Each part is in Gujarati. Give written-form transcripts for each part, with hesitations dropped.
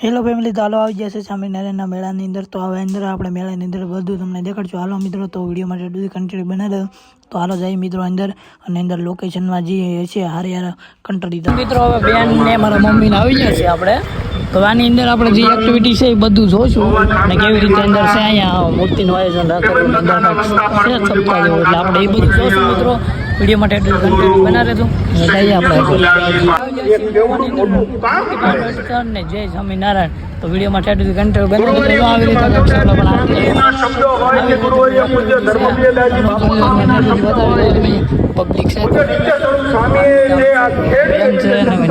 હેલો ફેમિલી, તો હાલો આવી જશે સ્વામિનારાયણના મેળાની અંદર. તો હવે અંદર આપણે મેળાની અંદર બધું તમને દેખાડશું. હાલો મિત્રો, તો વિડીયો માટે બધું કન્ટિન્યુ બનાવી દો. તો હાલો જાય મિત્રો અંદર, અને અંદર લોકેશનમાં જે છે હારે હારે કન્ટ્રી. મિત્રો હવે બેન ને મારા મમ્મીને આવી ગયા છે આપણે. તો આની અંદર આપણે જે એક્ટિવિટી છે એ બધું જોશું, અને કેવી રીતે અંદર છે અહીંયા મૂર્તિનું આયોજન રાખેલું અંદર છે સપ્તાહ જેવું, એટલે આપણે એ બધું જોશું મિત્રો. વિડીયો માટે કન્ટિન્યુ બનાવી રહેજો. જઈએ આપણે ને જય સ્વામિનારાયણ. તો વિડીયો માટે કન્ટિન્યુ બનાવી આવી રીતે પબ્લિક છે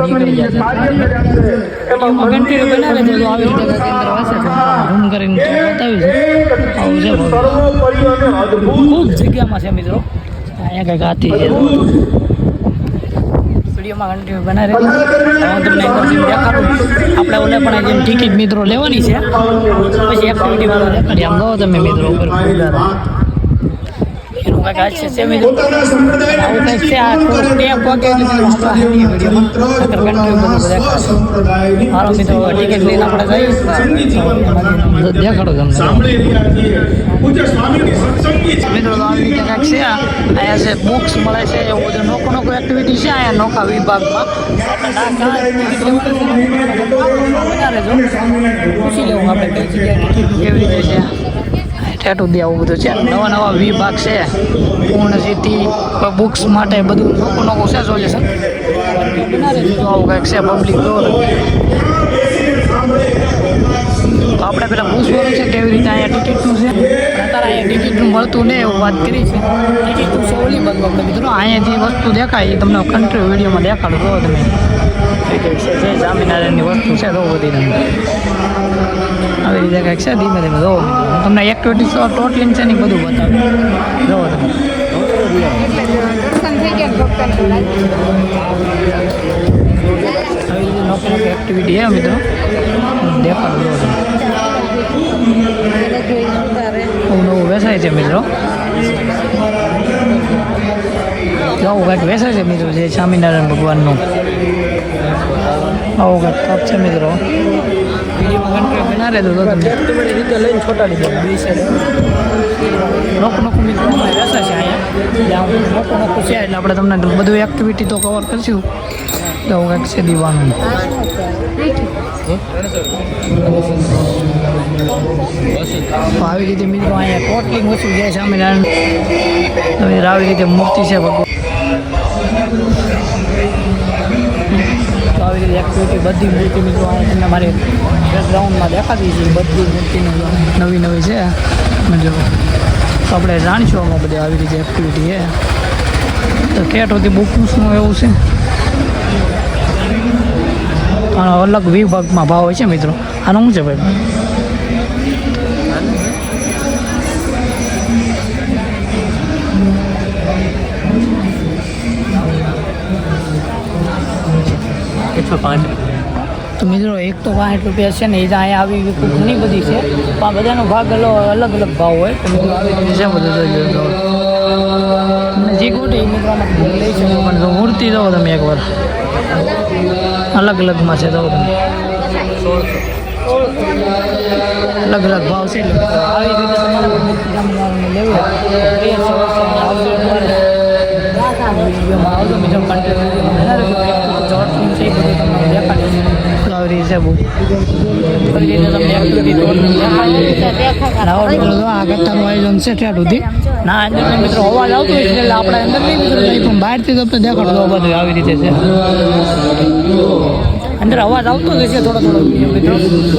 નીકળી જશે. કન્ટિન્યુ બનાવે છે તો આવી રીતે કેન્દ્ર વાસે રૂમ કરીને બતાવ્યું છે. ખૂબ જગ્યામાં છે મિત્રો. અહીંયા કંઈક હાથી છે. વિડીયોમાં કન્ટિન્યુ બનાવી હું તમને દેખાડું. આપણે ઓલે પણ જેમ ટિકિટ મિત્રો લેવાની છે, પછી એક્ટિવિટી વાળો દેખાડી. આમ ગયો તમે મિત્રો ઉપર એનું કંઈક આજ છે મિત્રો. આવું કંઈક છે. આ સ્ટેપ વાગે વિડીયોમાં મારો મિત્રો ટિકિટ લઈને આપણે જઈએ. દેખાડો તમને મિત્રો. તો આવી રીતે કંઈક છે. અહીંયા છે બુક્સ મળે છે, એવું બધું નોખો નોખો એક્ટિવિટી છે અહીંયા નોખા વિભાગમાં. પૂછી લેવું આપણે કઈ જગ્યાએ કેવી રીતે છે ટેટુ દે, આવું બધું છે. નવા નવા વિભાગ છે, પૂર્ણ સિટી બુક્સ માટે બધું નોખું નોખું છે સોલ્યુશન. આવું કંઈક છે પબ્લિક ડોર. તો આપણે પેલા પૂછવાનું છે કેવી રીતે અહીંયા ટિકિટનું છે. અત્યારે અહીંયા ટિકિટનું મળતું નહીં એવું વાત કરી છે. ટિકિટનું છે ઓલી બધું આપણે મિત્રો. અહીંયા જે વસ્તુ દેખાય એ તમને કન્ટ્રી વિડીયોમાં દેખાડું. જો તમે જે સ્વામિનારાયણની વસ્તુ છે તો બધી આવી રીતે કંઈક છે. ધીમે ધીમે જોવો તમને એક્ટિવિટી ટોટલી છે ને બધું બતાવે. જોવો તમે આવી રીતે નોખી નોખી એક્ટિવિટી છે મિત્રો. દેખાડો જોવો તમે. નવું નવું વેચાય છે મિત્રો. આવું કંઈક વેચાય છે મિત્રો જે સ્વામિનારાયણ ભગવાનનું. આવું કંઈક કપ છે મિત્રો. બનાવે તો તમને રીતે લઈને છોટાડી દે. બે સાઈડ નોખું નોખું મિત્રો વેચાય છે અહીંયા. નોખું નોખું છે એટલે આપણે તમને બધું એક્ટિવિટી તો કવર કરીશું. તો આવું કંઈક છે દીવાનું. આવી રીતે મિત્રો અહીંયા ટોટલિંગ વસ્તુ જાય સ્વામિનારાયણ. આવી રીતે મૂર્તિ છે ભગવાન. તો આવી રીતે એક્ટિવિટી બધી મૂર્તિ મિત્રો અહીંયા તમને મારી બેકગ્રાઉન્ડમાં દેખાતી છે. બધી મૂર્તિની નવી નવી છે જો. તો આપણે જાણીશું આમાં બધી આવી રીતે એક્ટિવિટી છે. તો કેટ હોતી બુકનું એવું છે. આનો અલગ વિભાગમાં ભાવ હોય છે મિત્રો. આનું શું છે ભાઈ? તો મિત્રો એક તો 60 રૂપિયા છે ને. એ જ અહીંયા આવી ઘણી બધી છે, પણ બધાનો ભાગ અલગ અલગ ભાવ હોય. તો મિત્રો આવી રીતે છે બધું તમને જે ગોઠે એ મિત્રો લઈ શકો. પણ જો મૂર્તિ દો તમે એકવાર અલગ અલગમાં છે. તો તમે અલગ અલગ ભાવ છે. આવી રીતે તમારે મૂર્તિ લેવી આવજો મિત્રો. આવી રીતે બહુ આ ગટ્ટાનું આયોજન છે ઠેઠ સુધી. ના અંદર મિત્રો અવાજ આવતો હોય એટલે આપણે અંદર નહીં મિત્રો પણ બહારથી તમને દેખાડો બધું આવી રીતે છે. અંદર અવાજ આવતો જ છે થોડો થોડો મિત્રો.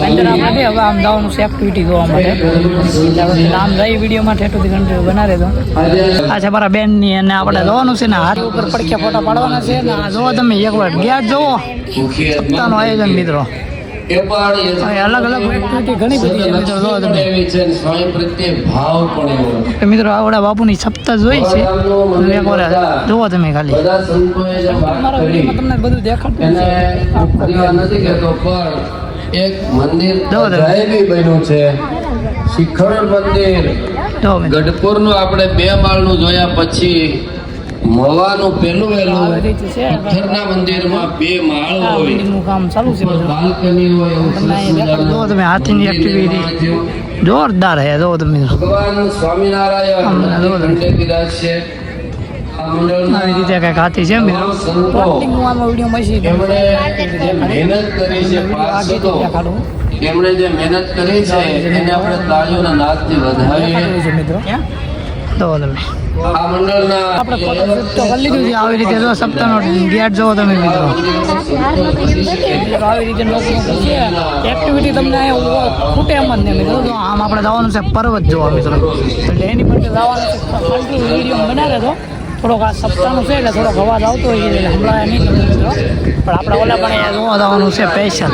અંદર આપણે હવે આમ જવાનું છે એક્ટિવિટી જોવા માટે. એટલે આમ જઈ વિડીયોમાં ઠેઠુંથી કન્ટિન્યુ બનાવી દો. આ છે મારા બેનની, અને આપણે જોવાનું છે ને હાથ ઉપર પડખ્યા ફોટા પાડવાના છે ને. આ જોવો તમે એકવાર ગેટ જોવો. સપ્તાહનું આયોજન મિત્રો. અલગ અલગ એક્ટિવિટી ઘણી બધી છે મિત્રો. જોવો તમે મિત્રો આવડા બાપુની સપ્તાહ જોઈ છે. એકવાર જોવો તમે ખાલી. મારા વિડીયોમાં તમને બધું દેખાડતું એક મંદિર બન્યું છે, શિખર મંદિર ગઢપુરનું. આપણે 2 માળનું જોયા પછી મવાનું પેલું વહેલું આવી રીતે છે. પથ્થરના મંદિરમાં 2 માળ આ હોય, મંદિરનું કામ ચાલુ છે મિત્રો. બાલ્કની હોય એવું તમને અહીંયા દેખાડો. જુઓ તમે હાથીની એક્ટિવિટી જોરદાર હે. જુઓ તમે મિત્રો. ભગવાન સ્વામિનારાયણ ખંડે બિરાજશે. આ મંડળના આવી રીતે કંઈક હાથી છે મિત્રો. સંતો પ્લોટિંગનું આમાં વિડીયો મળશે. એમણે મહેનત કરી છે. આગળથી દેખાડું. એમણે જે મહેનત કરી છે એને આપણે તાળીઓના નાદથી વધાવીએ. દેખાડવું છે મિત્રો. જુઓ તમે. આ મંડળના આપણે ફોટોશૂટ તો કરી લીધું છે. આવી રીતે જો સપ્તાહનો ગેટ જોવો તમે મિત્રો. આવી રીતે લોકો છે એક્ટિવિટી તમને અહીંયા ખૂટે એમ જ નહીં મિત્રો. તો આમ આપણે જવાનું છે પર્વત જોવા મિત્રો. એટલે એની માટે જવાનું છે. કન્ટિન્યુ વિડીયો બનાવે તો થોડોક આ સપ્તાહનું છે એટલે થોડોક અવાજ આવતો હોય એટલે હમણાં નહીં તમને મિત્રો. પણ આપણે ઓલા પણ અહીંયા જોવા જવાનું છે સ્પેશિયલ.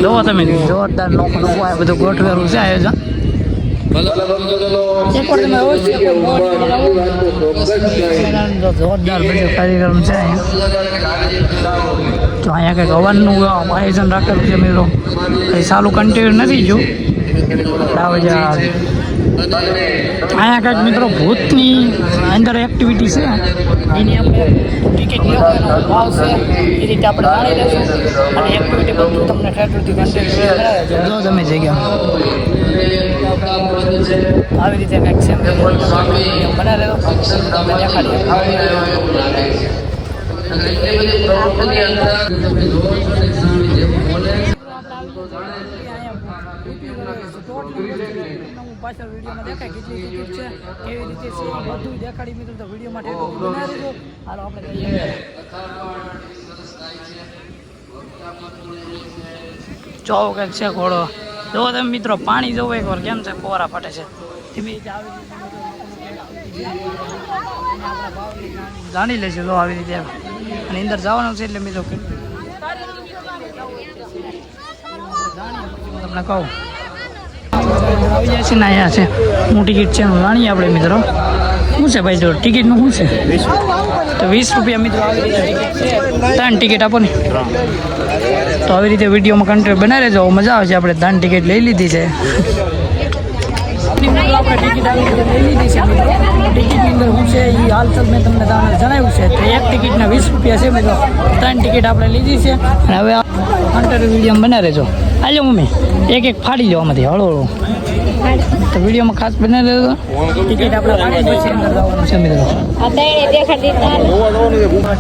જોવો તમે જોરદાર લોકો આ બધું ગોઠવેલું છે આયોજન. એકવાર તમે અવશ્ય જોરદાર બધું કાર્યક્રમ છે અહીંયા. તો અહીંયા કંઈક હવનનું આયોજન રાખેલું છે મિત્રો. કંઈ સારું કન્ટિન્યુ નથી જો. અહીંયા કંઈક મિત્રો ભૂતની અંદર એક્ટિવિટી છે એની આપણે ટિકિટ લેવાનો ભાવ છે એ રીતે આપણે જાણી લઈશું. અને એક્ટિવિટી બધું તમને ઠેઠથી કન્ટિન્યુ જો તમે જગ્યા આવી રીતે કંઈક છે બનાવી દેવો તમને પાછળ વિડીયોમાં દેખાય કેટલી ટિકિટ છે કેવી રીતે છે બધું દેખાડી મિત્રો. તો વિડીયોમાં બનાવી દેજો. હાલો આપણે જોવો કંઈક છે ઘોડો. જોવો તમે મિત્રો પાણી જોવો એકવાર કેમ છે ફોરા ફાટે છે. ધીમે રીતે આવી રીતે જાણી લેશે. જો આવી રીતે અને અંદર જવાનું છે એટલે મિત્રો તમને કહું આવી જાય છે ને અહીંયા છે હું ટિકિટ છે એનું જાણીએ આપણે મિત્રો. શું છે ભાઈ જો ટિકિટનું શું છે? તો 20 રૂપિયા મિત્રો. આવી રીતે ટિકિટ છે. 3 ટિકિટ આપો ને. તો આવી રીતે વિડીયોમાં કન્ટેન્ટ બનાવી રહેજો. મજા આવે છે. આપણે 3 ટિકિટ લઈ લીધી છે. આપણે ટિકિટ આવી રીતે લઈ લીધી છે મિત્રો. ટિકિટની અંદર શું છે એ હાલચાલ મેં તમને જણાવ્યું છે. તો એક ટિકિટના 20 રૂપિયા છે મિત્રો. 3 ટિકિટ આપણે લીધી છે. અને હવે કન્ટેન્ટ વિડીયો બનાવી રહેજો. હાલો મમ્મી એક એક ફાડી લો આમાંથી હળો હળો. તો વિડીયોમાં ખાસ બનાવી લેજો. ટિકિટ આપણે ફાડી પછી અંદર જવાનું છે મિત્રો.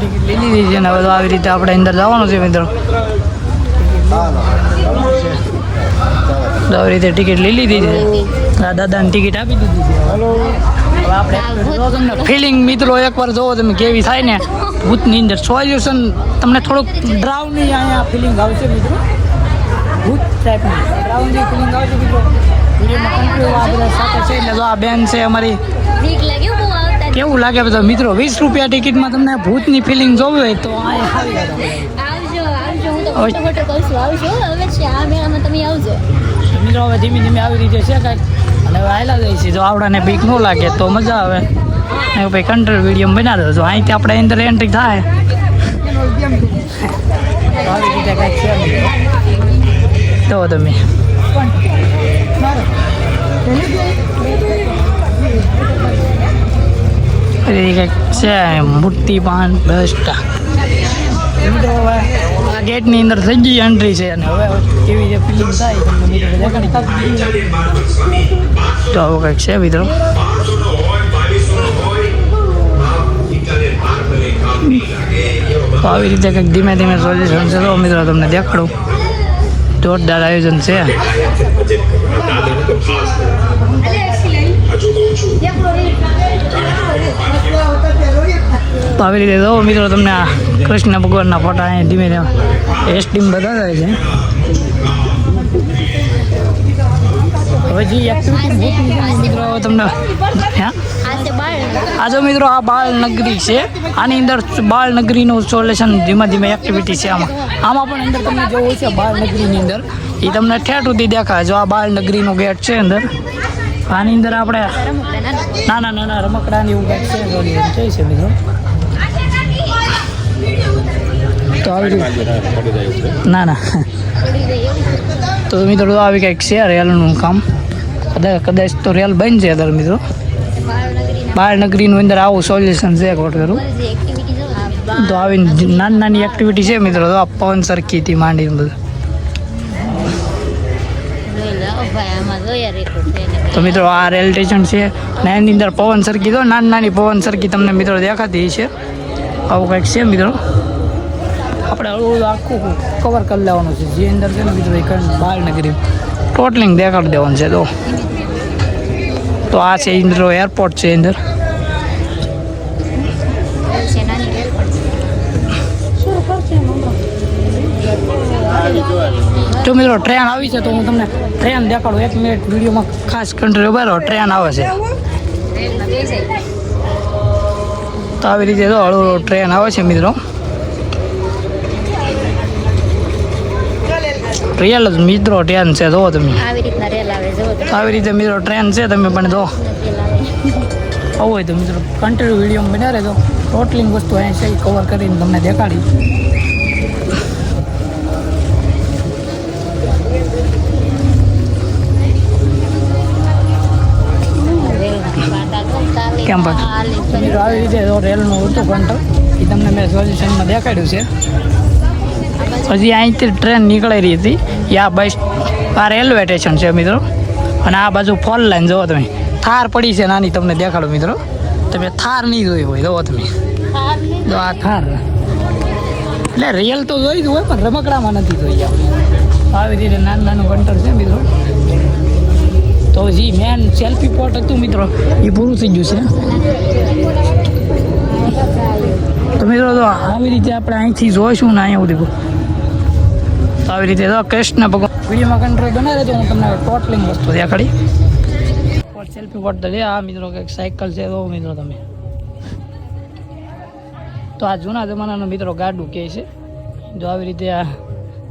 ટિકિટ લઈ લીધી છે ને હવે તો આવી રીતે આપણે અંદર જવાનું છે મિત્રો. તો આવી રીતે ટિકિટ લઈ લીધી છે. દાદાને ટિકિટ આપી દીધી છે. હવે આપણે તમને ફિલિંગ મિત્રો એકવાર જોવો તમે કેવી થાય ને ભૂતની અંદર સોલ્યુશન તમને થોડુંક ડ્રાઉની અહીંયા ફિલિંગ આવશે મિત્રો. ભૂત ટાઈપની ડ્રાઉનની ફિલિંગ આવશે મિત્રો. વિડીયોમાં કન્ટિન્યુ આ બધા સાથે છે એટલે જો આ બેન છે અમારી. કેવું લાગે બધા મિત્રો? 20 રૂપિયા ટિકિટમાં તમને ભૂતની ફિલિંગ જોવી હોય તો મિત્રો હવે ધીમે ધીમે આવી રીતે છે કાંઈક. અને હવે આવેલા જાય છે. જો આવડાને બીક ન લાગે તો મજા આવે. ભાઈ કન્ટ્રોલ વિડીયો બનાવી દો. અહીંથી આપણે અંદર એન્ટ્રી થાય આવી રીતે કાંઈક છે તો તમે કંઈક છે મૂર્તિ પાન બેસ્ટ. આ ગેટની અંદર થઈ ગઈ એન્ટ્રી છે અને હવે કેવી જે ફિલિંગ થાય તમને મિત્રો દેખાડી. તો આવું કંઈક છે મિત્રો. તો આવી રીતે કંઈક ધીમે ધીમે સોલ્યુશન છે. તો મિત્રો તમને દેખાડું જોરદાર આયોજન છે. તો આવી રીતે જો મિત્રો તમને આ કૃષ્ણ ભગવાનના ફોટા અહીં ધીમે ધીમે એસટીમ બતાવે છે. હવે જે એક્ટિવિટી મિત્રો તમને આજે મિત્રો આ બાળનગરી છે. આની અંદર બાળનગરીનું સોલ્યુશન ધીમે ધીમે એક્ટિવિટી છે. આમાં પણ અંદર તમને જોવું છે બાળનગરીની અંદર એ તમને ઠેઠ સુધી દેખાય. જો આ બાળનગરીનો ગેટ છે અંદર. આની અંદર આપણે નાના નાના રમકડાની એવું ગેટ છે જોઈ છે મિત્રો. તો આવી ના ના તો મિત્રો આવી કંઈક છે રેલનું કામ. કદાચ તો રેલ બંધ છે અત્યારે મિત્રો. બાળનગરીનું અંદર આવું સોલ્યુશન છે કોટવેરું. તો આવી નાની નાની એક્ટિવિટી છે મિત્રો. તો આ પવન સરખીથી માંડીને બધું. તો મિત્રો આ રેલ સ્ટેશન છે ને એની અંદર પવન સરખી તો નાની નાની પવન સરખી તમને મિત્રો દેખાતી છે. આવું કંઈક છે મિત્રો. આપણે હળવું આખું કવર કરી લેવાનું છે જે અંદર છે ને મિત્રો એ બાળનગરી ટોટલિંગ દેખાડી દેવાનું છે. તો આ છે મિત્રો એરપોર્ટ છે અંદર. જો મિત્રો ટ્રેન આવી છે તો હું તમને ટ્રેન દેખાડું. 1 મિનિટ વિડીયોમાં ખાસ કન્ટ્રી ઉભા રહો. ટ્રેન આવે છે તો આવી રીતે તો હળવું ટ્રેન આવે છે મિત્રો. રિયલ જ મિત્રો ટ્રેન છે જો તમે. આવી રીતે મિત્રો ટ્રેન છે તમે પણ જો આવું હોય તો મિત્રો કન્ટિન્યુ વિડીયો બન્યા રહેજો. ટોટલિંગ વસ્તુ અહીંયા છે કવર કરીને તમને દેખાડી. કેમ પણ મિત્રો આવી રીતે રેલનું હતું કંટ્રોલ એ તમને મેં સોલ્યુશનમાં દેખાડ્યું છે. હજી અહીંથી ટ્રેન નીકળી રહી હતી. આ બસ આ રેલવે સ્ટેશન છે મિત્રો. અને આ બાજુ ફોર લાઈન જુઓ તમે. થાર પડી છે નાની તમને દેખાડો મિત્રો. તમે થાર નહીં જોઈ હોય જુઓ તમે. તો આ થાર એટલે રિયલ તો જોઈ જ હોય પણ રમકડામાં નથી જોઈ. આવી રીતે નાનું નાનું કંટ્રોલ છે મિત્રો. તો જે મેન સેલ્ફી પોટ હતું મિત્રો એ પૂરું થઈ ગયું છે. તો મિત્રો તો આવી રીતે આપણે અહીંથી જોઈશું ને અહીંયા સુધી. તો આવી રીતે તો કૃષ્ણ ભગવાન વિડીયોમાં કંટ્રોલ બનાવે તો હું તમને ટોટલિંગ વસ્તુ દેખાડી. સેલ્ફી પોટ તો આ મિત્રો કંઈક સાયકલ છે તો મિત્રો તમે. તો આ જૂના જમાનાનું મિત્રો ગાડું કહે છે. જો આવી રીતે આ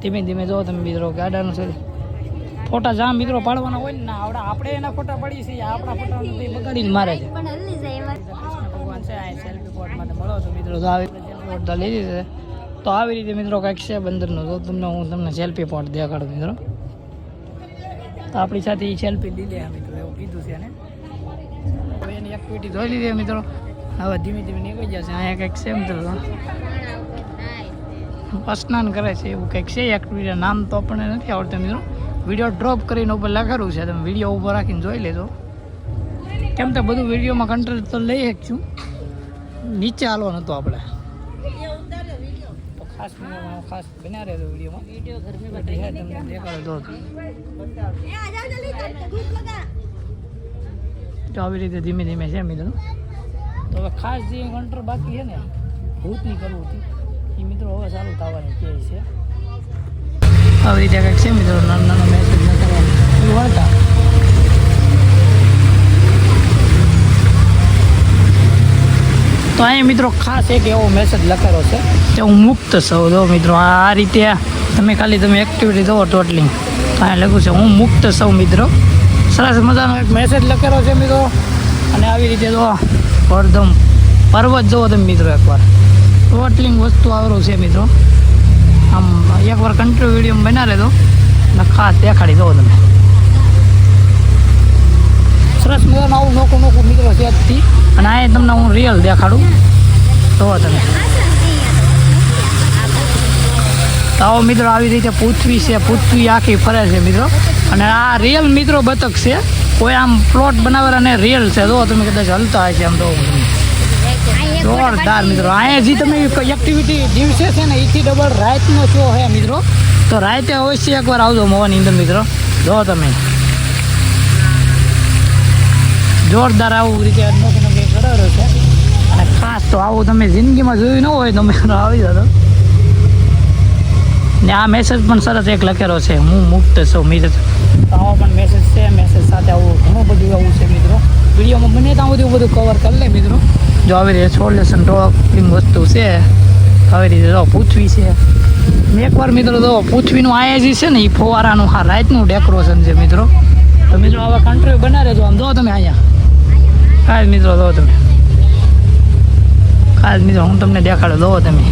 ધીમે ધીમે જો તમે મિત્રો ગાડાનું છે. ફોટા જ્યાં મિત્રો પાડવાના હોય ને આપણે એના ફોટા પડીએ છીએ. આપણા ફોટા બગાડીને મારે છે. ભગવાન છે આ સેલ્ફી પોટ માટે મળો છો મિત્રો. તો આવી રીતે સેલ્ફી પોટ તો લઈ લીધી. તો આવી રીતે મિત્રો કંઈક છે બંદરનું. તો હું તમને સેલ્ફી પોટ દેખાડું મિત્રો. તો આપણી સાથે એ સેલ્ફી લીધી મિત્રો એવું કીધું છે ને. તો એની એક્ટિવિટી જોઈ લીધી મિત્રો. હવે ધીમે ધીમે નીકળી જશે. અહીંયા કંઈક છે મિત્રો સ્નાન કરે છે એવું કંઈક છે એક્ટિવિટી. નામ તો આપણને નથી આવડતું મિત્રો. વિડીયો ડ્રોપ કરીને ઉપર લખેલું છે. તમે વિડીયો ઊભો રાખીને જોઈ લેજો. કેમ તો બધું વિડીયોમાં કંટ્રોલ તો લઈ શકશું. નીચે હાલવાનું હતું આપણે. તો ખાસ બન્યા રહેજો વિડીયોમાં. તમને દેખાડો તો આવી રીતે ધીમે ધીમે છે મિત્રો. તો હવે ખાસ જે કંટ્રોલ બાકી છે ને ભૂતની કરવું હતું એ મિત્રો હવે ચાલુ થવાની કહે છે. આવી રીતે કંઈક છે મિત્રો. નાનો નાનો મેસેજ ન કરવાનો વળતા. તો અહીંયા મિત્રો ખાસ એક એવો મેસેજ લખેલો છે કે હું મુક્ત છું. જો મિત્રો આ રીતે તમે ખાલી એક્ટિવિટી જુઓ ટોટલિંગ. તો અહીંયા લખ્યું છે હું મુક્ત છું મિત્રો. સરસ મજાનો એક મેસેજ લખેલો છે મિત્રો. અને આવી રીતે જો વર્ધમ પર્વત જુઓ તમે મિત્રો એકવાર. ટોટલિંગ વસ્તુ આવેલું છે મિત્રો. આમ એકવાર કન્ટ્રી વિડીયો બના લેજો અને ખાસ દેખાડી દો તમે. સરસ મજાનું આવું નોખું મિત્રો છે આજથી. અને આ તમને હું રિયલ દેખાડું તો તમે. તો આવો મિત્રો આવી રીતે પૃથ્વી છે. પૃથ્વી આખી ફરે છે મિત્રો. અને આ રિયલ મિત્રો બતક છે. કોઈ આમ પ્લોટ બનાવેલા ને રિયલ છે. જો તમે કદાચ હલતા હોય છે આમ તો જોરદાર મિત્રો. અહીંયા જે તમે એક્ટિવિટી દિવસે છે ને એથી ડબલ રાતનો શો છે મિત્રો. તો રાતે અવશ્ય એકવાર આવજો મોવાની અંદર મિત્રો. જો તમે જોરદાર આવું રીતે નોકી કરેલો છે. અને ખાસ તો આવું તમે જિંદગીમાં જોયું ન હોય તો મિત્રો આવી જતો. ને આ મેસેજ પણ સરસ એક લખેલો છે હું મુક્ત છું મિત્રો. તો આવો પણ મેસેજ છે. મેસેજ સાથે આવું ઘણું બધું આવું છે મિત્રો. વિડીયોમાં બને ત્યાં બધું કવર કરી લે મિત્રો. જો આવી રીતે સોલ્યુશન ટોપિંગ વસ્તુ છે. આવી રીતે જો પૃથ્વી છે. એકવાર મિત્રો જો પૃથ્વીનું આયાજી છે ને એ ફુવારાનું હા રાતનું ડેકોરેશન છે મિત્રો. તો મિત્રો આવા કન્ટ્રી બના રહેજો. આમ જો તમે અહીંયા ખાસ મિત્રો જો તમે ખાસ મિત્રો હું તમને દેખાડો જો તમે.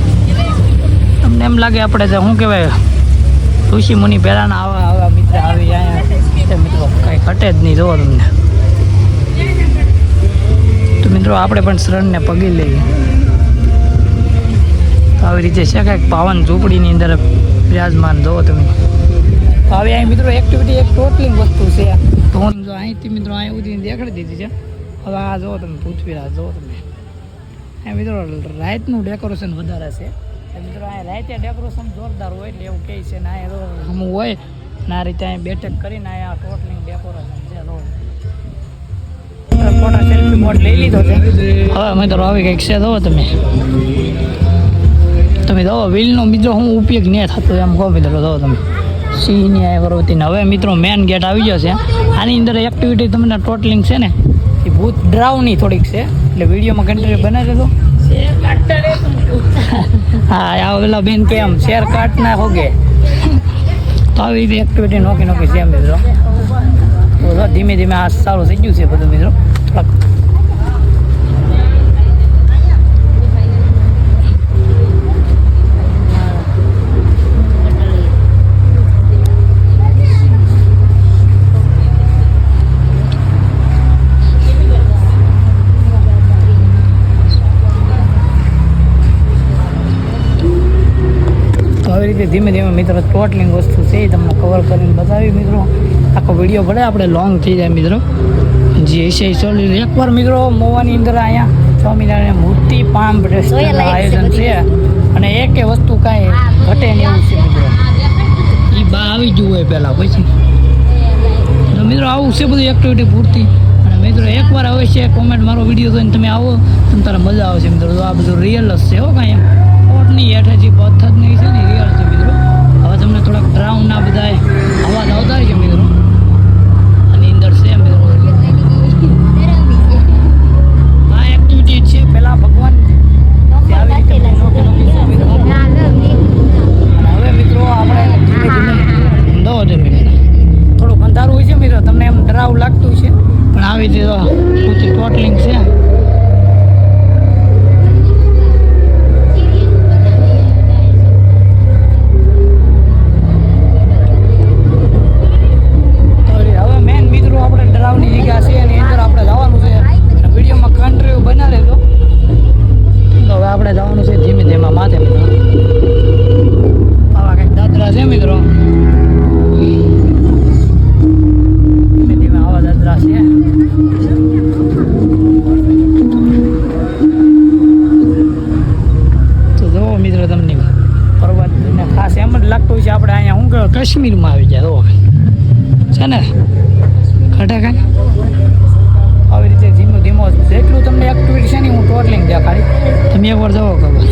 તમને એમ લાગે આપણે શું કહેવાય ઋષિ મુનિ પહેલાંના આવા મિત્ર આવી અહીંયા મિત્રો કાંઈ ઘટે જ નહીં. જોવો તમને તો મિત્રો આપણે પણ શરણને પગી લઈએ. તો આવી રીતે છે કાંઈક પાવન ઝૂંપડીની અંદર બિરાજમાન જુઓ તમે. તો હવે અહીં મિત્રો એક્ટિવિટી એક ટોટલિંગ વસ્તુ છે. તો હું જો અહીંથી મિત્રો અહીં સુધી દેખાડી દીધી છે. હવે આ જુઓ તમે પૃથ્વીરાજ જુઓ તમે. અહીં મિત્રો રાતનું ડેકોરેશન વધારે છે. મિત્રો અહીં રાતે ડેકોરેશન જોરદાર હોય એટલે એવું કહે છે ને અહીંયા હમું હોય ને આ રીતે અહીં બેઠક કરીને અહીંયા ટોટલિંગ ડેકોરેશન છે. ફોટા સેલ્ફી મોડ લઈ લીધો છે. હવે મિત્રો આવી કંઈક છે જુઓ તમે જુઓ વ્હીલનો મિત્રો હું ઉપયોગ નહીં થતો એમ કહો મિત્રો જુઓ તમે સિંહની આ પર્વતીને. હવે મિત્રો મેન ગેટ આવી ગયો છે. આની અંદર એક્ટિવિટી તમને ટોટલિંગ છે ને એ ભૂત ડ્રાવની થોડીક છે એટલે વિડીયોમાં કન્ટિન્યુ બનાવી દેજો. હા આ પેલા બેન કે એમ શેર કાટ ના હોગે. તો આવી રીતે એક્ટિવિટી નોકી નોકી છે મિત્રો. તો ધીમે ધીમે આ સારું થઈ ગયું છે બધું મિત્રો. થોડાક આવી રીતે ધીમે ધીમે મિત્રો ટોટલિંગ વસ્તુ છે એ તમને કવર કરીને બતાવી મિત્રો. આખો વિડીયો ભલે આપણે લોંગ થઈ જાય મિત્રો. જે છે એ એકવાર મિત્રો મોવાની અંદર અહીંયા સ્વામિનારાયણ મૂર્તિ પામ રેસ્ટોરન્ટનું આયોજન છે અને એકે વસ્તુ કાંઈ ઘટે ને એવું છે મિત્રો. એ બા આવી ગયું હોય પહેલાં પછી તો મિત્રો આવું છે બધું એક્ટિવિટી પૂરતી. અને મિત્રો એકવાર અવશ્ય કોમેન્ટ મારો વિડીયો જોઈને તમે આવો તમને તારે મજા આવશે મિત્રો. તો આ બધું રિયલ જ છે હો કાંઈ એમ કોટની હેઠે જે પથ્થર નહીં છે ને રિયલ છે મિત્રો. હવે તમને થોડાક ડ્રાઉન્ડના બધા અવાજ આવતા હોય છે મિત્રો. આની અંદર છે મિત્રો આ એક્ટિવિટી છે પહેલાં ભગવાન આવી રીતે મિત્રો. હવે મિત્રો આપણે દો છે મિત્રો થોડુંક અંધારું હોય છે મિત્રો તમને એમ ડરાવ લાગતું છે પણ આવી રીતે ઊંચી ટોટલિંગ છે. ડરાવની જગ્યા છે એની અંદર આપણે જવાનું છે. વિડીયોમાં કન્ટિન્યુ બના રહેજો. તો હવે આપણે જવાનું છે ધીમે ધીમે માથે મિત્રો. આવા કંઈક દાદરા છે મિત્રો. ધીમે ધીમે આવા દાદરા છે. તો જુઓ મિત્રો તમને પર્વતને ખાસ એમ જ લાગતું છે આપણે અહીંયા હું કહું કાશ્મીરમાં આવી જાય જુઓ છે ને ખટા કાંઈ આવી રીતે ધીમો ધીમો જેટલું તમને એક્ટિવિટી છે ને હું ટોટલિંગ દેખાડી તમે એકવાર જવો ખબર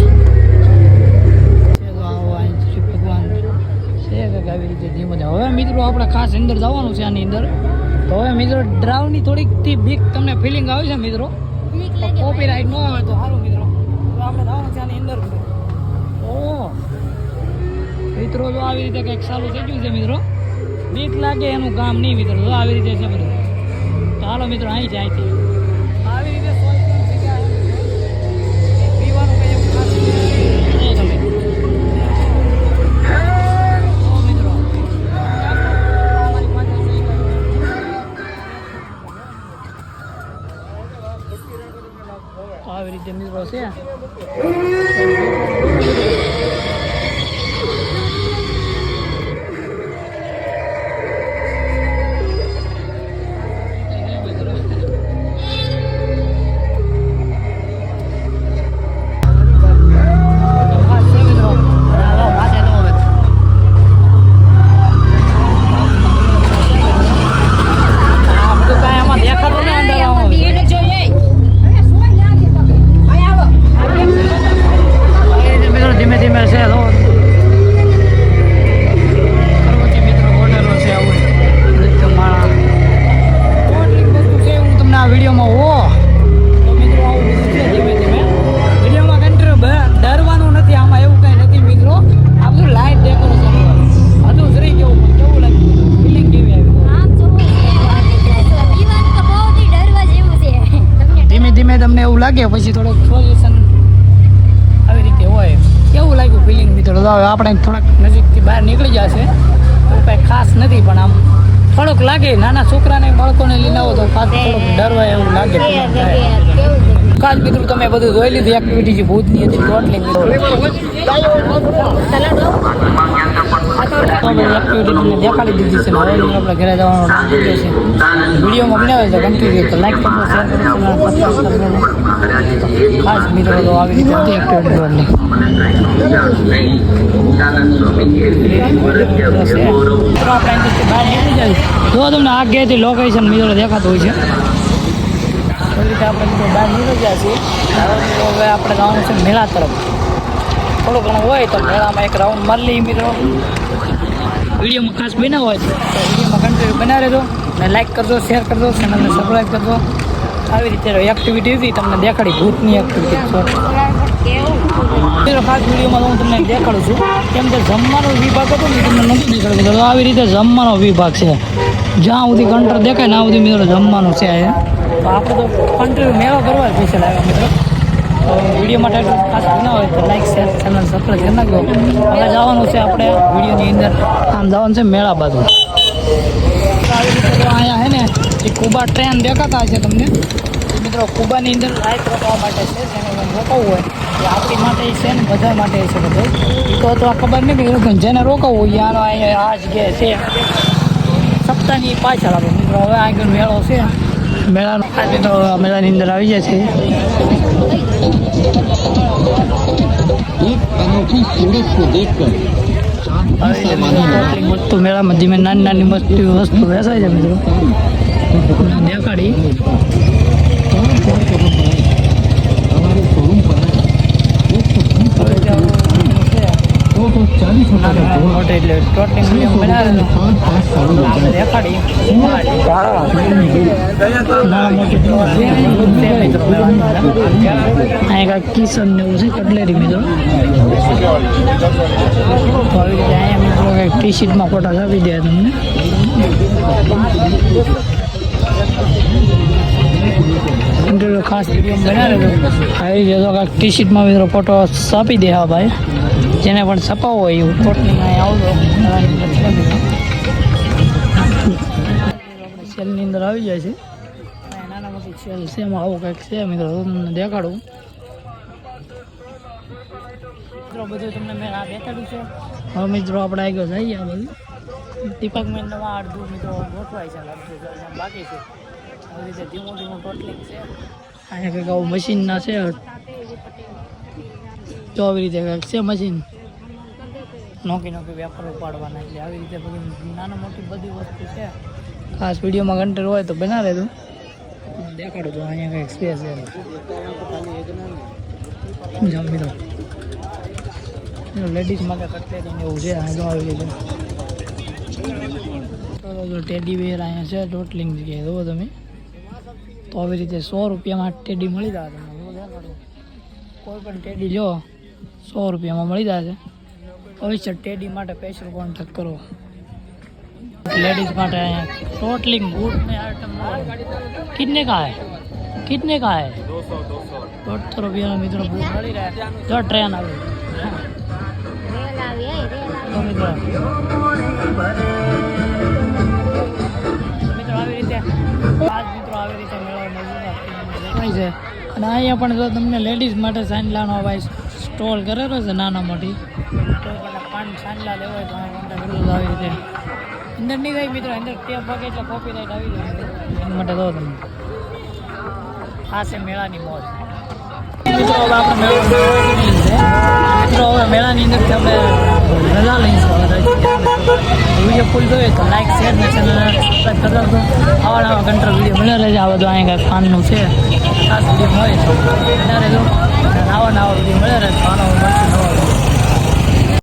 ભગવાન છે કે આવી રીતે ધીમો ધીમો. હવે મિત્રો આપણે ખાસ અંદર જવાનું છે આની અંદર. તો હવે મિત્રો ડ્રાવની થોડીકથી બીક તમને ફિલિંગ આવે છે મિત્રો. કોપીરાઇટ ન આવે તો સારું મિત્રો. તો આપણે જવાનું છે આની અંદર. ઓ મિત્રો જો આવી રીતે કંઈક સારું થઈ ગયું છે મિત્રો. બીક લાગે એનું કામ નહીં મિત્રો. તો આવી રીતે છે બધું. તો હાલો મિત્રો અહીં છે અહીંથી આવી રીતે પીવાનું કંઈ એવું ખાસ મિત્રો આવી રીતે મિત્રો છે. લાગે પછી થોડુંક સોલ્યુશન આવી રીતે હોય કેવું લાગ્યું ફિલિંગ મિત્રો. તો હવે આપણે થોડાક નજીકથી બહાર નીકળી જશે એવું કાંઈ ખાસ નથી પણ આમ થોડોક લાગે નાના છોકરાને બાળકોને લઈને આવો તો ખાસ થોડોક ડરવાય એવું લાગે કાજ મિત્રો તમે બધું જોઈ લીધું એક્ટિવિટી જે ભૂતની હતી ટોટલી મિત્રો એક્ટિવિટી દેખાડી દીધી છે હવે આપણે ઘરે જવાનો વિડીયોમાં બનાવે છે કન્ટિન્યુ તો લાઈક કરજો શેર કરજો ખાસ મિત્રો તો આવી રીતે હતી એક્ટિવિટી ટોટલી જો તમને આગેથી લોકેશન મિત્રો દેખાતું હોય છે એવી રીતે આપણે મિત્રો બહાર નીકળી ગયા છીએ હવે આપણે જવાનું છે મેળા તરફ થોડું ઘણું હોય તો મેળામાં એક રાઉન્ડ મારી લઈએ મિત્રો વિડીયોમાં ખાસ બનાવ હોય તો વિડીયોમાં કન્ટિન્યુ બનાવી રહેજો અને લાઈક કરજો શેર કરજો ચેનલને સબસ્ક્રાઈબ કરજો આવી રીતે એક્ટિવિટી હતી તમને દેખાડી ભૂતની એક્ટિવિટી ખાસ વિડીયોમાં હું તમને દેખાડું છું કેમ કે જમવાનો વિભાગ હતો ને તમને નથી દેખાડતો તો આવી રીતે જમવાનો વિભાગ છે જ્યાં સુધી કંટ્રોલ દેખાય ને આ સુધી મિત્રો જમવાનું છે તો આપણે તો કન્ટ્રી મેળો કરવા સ્પેશિયલ આવ્યા મિત્રો તો વિડીયો માટે ખાસ ના હોય તો લાઈક શેર ચેનલ સબસ્ક્રાઈબ કરી નાખજો હવે જવાનું છે આપણે વિડીયોની અંદર આમ જવાનું છે મેળા બાજુ આવી રીતે તો અહીંયા છે ને એ કુબા ટ્રેન દેખાતા છે તમને મિત્રો કુબાની અંદર રાઈટ રોકવા માટે છે જેને રોકાવવું હોય એ આપણી માટે છે ને બધા માટે છે બધું એ તો આ ખબર નહીં કે જેને રોકાવવું હોય યાર અહીંયા આ જગ્યાએ છે સપ્તાહની પાછળ આપણે મિત્રો હવે આગળ મેળો છે મેળાનો આ મિત્રો મેળાની અંદર આવી જાય છે વસ્તુ મેળામાં ધીમે નાની નાની વસ્તુ વેચાય છે મિત્રો દેખાડી મોટે એટલે ટોટલી મીડિયમ બનાવેલો દેખાડી અહીંયા કિશન ને એવું છે કટલેરી મિત્રો તો આવી રીતે અહીંયા મિત્રો કંઈક ટી શીટમાં ફોટા આપી દે તમને ઇન્ટરવ્યુ ખાસ વિડીયો બનાવેલો આવી રીતે કાંઈક ટી શીટમાં મિત્રો ફોટો આપી દે હા ભાઈ જેને પણ છપાવવો હોય એવું ટોટલી આવજો આપણે સેલની અંદર આવી જાય છે નાના મોટી સેલ છે એમાં આવું કંઈક છે મિત્રો તમને દેખાડું મિત્રો બધું તમને મેં આ દેખાડ્યું છે હવે મિત્રો આપણે આગળ જઈએ આ બધું દીપક મેં નવા અડધું મિત્રો ગોઠવાય છે અડધું બાકી છે આવી રીતે ધીમું ધીમું ટોટલિંગ છે અહીંયા કંઈક આવું મશીનના છે તો આવી રીતે કંઈક છે મશીન નોકી વેપાર ઉપાડવાના એટલે આવી રીતે બધી નાના મોટી બધી વસ્તુ છે ખાસ વિડીયોમાં કન્ટેન્ટ હોય તો બના રહેતું દેખાડું તો અહીંયા કંઈક સ્પેસ છે મિત્રો લેડીઝ માટે કટલેરી એવું છે અહીંયા આવી રીતે ટેડી વેર અહીંયા છે ટોટલિંગ જગ્યાએ જુઓ તમે તો આવી રીતે 100 રૂપિયામાં ટેડી મળી જાય તમને કોઈ પણ ટેડી લો 100 રૂપિયામાં મળી જાય છે અવશ્ય ટેડી માટે સ્પેશિયલ કોન્ટેક્ટ કરો लेडीज માટે અહીંયા टोटलिंग बूट में आइटम कितने का है 200 रुपया मित्रों बूट मળી રહે જો ટ્રેન આવી મિત્રો આવી રીતે આવી રીતે મેળો મળી છે અને અહીંયા પણ જો તમને લેડીઝ માટે સાંડલાનો ભાઈ સ્ટોલ કરેલો છે નાના મોટી તો પણ સાંડલા લેવો હોય તો આવી રીતે અંદર નહીં જાય મિત્રો અંદર ટેપ વાગે એટલે કોપી રાઈટ આવી જાય એના માટે દો તમે આ છે મેળાની મોજ મિત્રો હવે આપણે મિત્રો હવે મેળાની અંદરથી આપણે રજા લઈશું વિડીયો ફૂલ જોઈએ તો લાઈક શેર ને ચેનલ સબસ્ક્રાઈબ કરી દો આવા નવા કંટ્રોલ વિડીયો મળે રહેશે આ બધું અહીંયા કાંઈ ખાનનું છે ખાસ વિડીયો મળે છે રહેજો આવા નવા